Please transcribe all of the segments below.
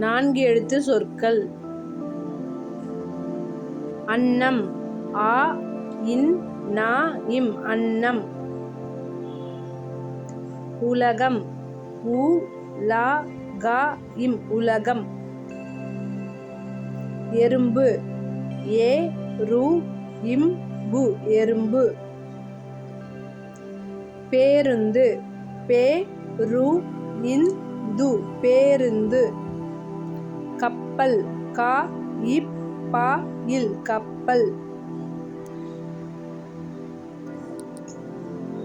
4 எழுத்து சொற்கள். அன்னம் ஆ இன் நா இம் அன்னம். உலகம் உ லா கா இம் உலகம். எறும்பு ஏ ரு இம் பு எறும்பு. பேருந்து பே ரு இன் து பேருந்து. கப்பல் கா இப் பா இல் கப்பல்.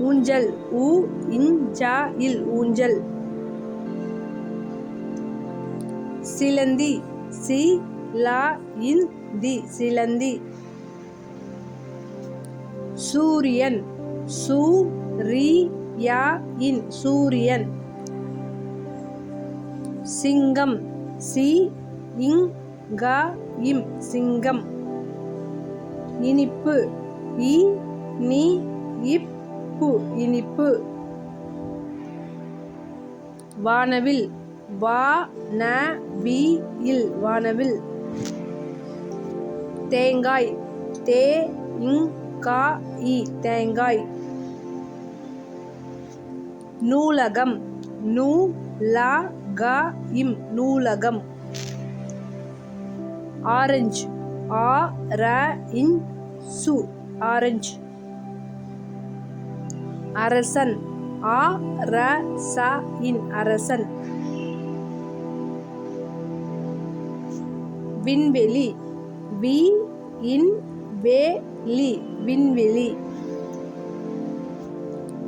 ஊஞ்சல் உ இன் ஜா இல் ஊஞ்சல். சிலந்தி சி லா இன் தி சிலந்தி. சூரியன் சூ ரி யா இன் சூரியன். சிங்கம் சி இங் கா இம் சிங்கம். இனிப்பு இ நி இப் பு இனிப்பு. வானவில் வா ந வி இல் வானவில். தேங்காய் தே இங் கா இ தேங்காய். நூலகம் நூ லா கா இம் நூலகம். ஆரஞ்சு ஆ ர இன் சு ஆரஞ்சு. அரசன் ஆ ர ச இன் அரசன். விண்வெளி வி இன் வே லி விண்வெளி.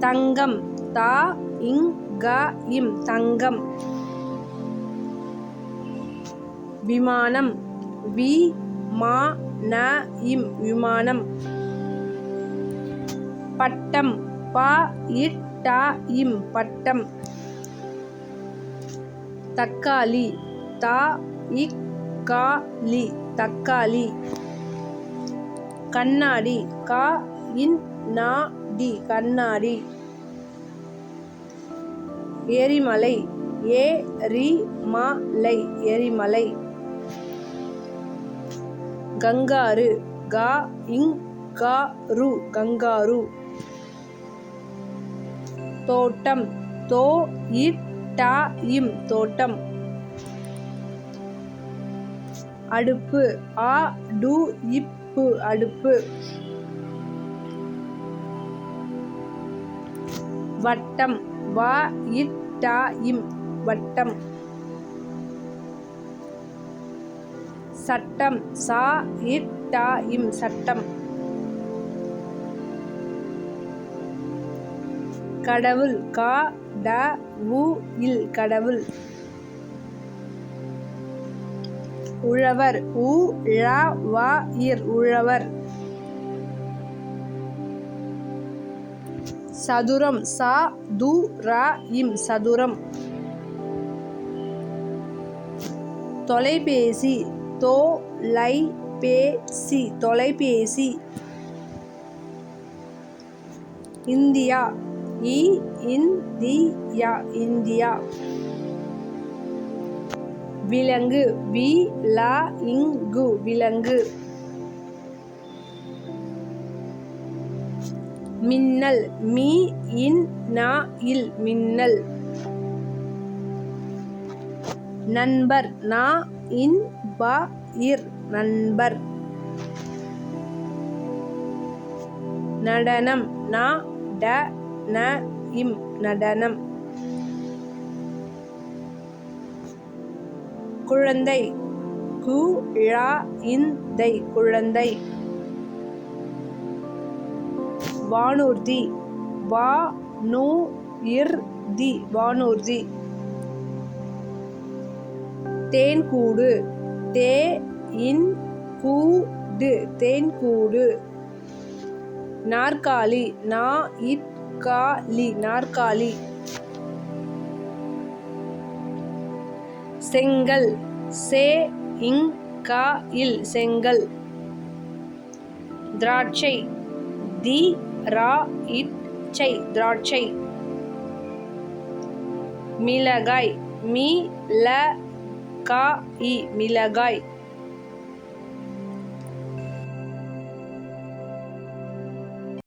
தங்கம் தா இங் கா இம் தங்கம். விமானம் வி மா ந இம் விமானம். பட்டம் பா இட் டா இம் பட்டம். தக்காளி தா இக் கா லி தக்காளி. கண்ணாடி கா இன் நா டி கண்ணாடி. எரிமலை ஏ ரி மா லை எரிமலை. கங்காரு கா இங் கா ரு கங்காரு. தோட்டம் தோ இட் டா இம் தோட்டம். அடுப்பு ஆ டு இப்பு அடுப்பு. வட்டம் வா இட் டா இம் வட்டம். சட்டம் சா இட் டா இம் சட்டம். கடவுள் கா ட வு இல் கடவுள். உழவர் உ ழ வா இர் உழவர். சதுரம் சா து ரா இம் சதுரம். தொலைபேசி தோ லை பே சி தொலைபேசி. இந்தியா இ இன் தி யா இந்தியா. விலங்கு வி லா இங் கு விலங்கு. மின்னல் மீ இன் நா இல் மின்னல். நண்பர் நா இன் ப இர் நண்பர். நடனம் நா ட ந இம் நடனம். குழந்தை கு ழா இன் தை குழந்தை. வானூர்தி வா நு இர் தி வானூர்தி. தேன்கூடு தே இன் கூ டு தேன்கூடு. நாற்காலி நா இட் கா லி நாற்காலி. செங்கல் சே இங் கா இல் செங்கல். திராட்சை தி ரா இச்சை திராட்சை. மிளகாய் மீ ல கா இ மிளகாய்.